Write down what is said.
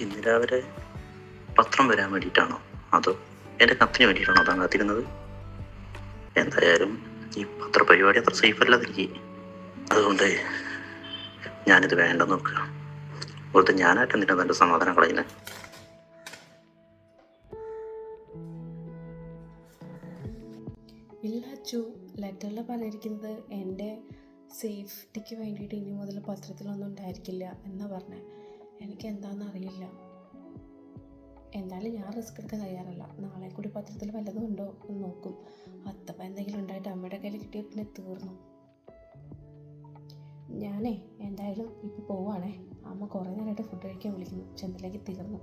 ഇന്ന് രാവിലെ പത്രം വരാൻ വേണ്ടിയിട്ടാണോ അതോ എൻ്റെ കത്തിന് വേണ്ടിയിട്ടാണോ താൻ കാത്തിരുന്നത്? എന്തായാലും ഈ പത്രപരിപാടി അത്ര സേഫ് അല്ലാതിരിക്കും. അതുകൊണ്ട് ഞാനിത് വേണ്ടെന്ന് നോക്കുക. വെറുതെ ഞാനായിട്ട് എന്തിനാ തൻ്റെ സമാധാനം കളയുന്നത്? ഇല്ല അച്ചു, ലെറ്ററിൽ പറഞ്ഞിരിക്കുന്നത് എൻ്റെ സേഫ്റ്റിക്ക് വേണ്ടിയിട്ട് ഇനി മുതൽ പത്രത്തിലൊന്നും ഉണ്ടായിരിക്കില്ല എന്നാ പറഞ്ഞത്. എനിക്ക് എന്താണെന്ന് അറിയില്ല. എന്തായാലും ഞാൻ റിസ്ക് എടുക്കാൻ തയ്യാറല്ല. നാളെ കൂടി പത്രത്തിൽ വല്ലതും ഉണ്ടോ എന്ന് നോക്കും. അഥവാ എന്തെങ്കിലും ഉണ്ടായിട്ട് അമ്മയുടെ കയ്യിൽ കിട്ടിയ പിന്നെ തീർന്നു. ഞാനേ എന്തായാലും ഇപ്പം പോവാണേ. അമ്മ കുറേ നേരമായിട്ട് ഫുഡ് കഴിക്കാൻ വിളിക്കുന്നു. ചെന്നിലേക്ക് തീർന്നു.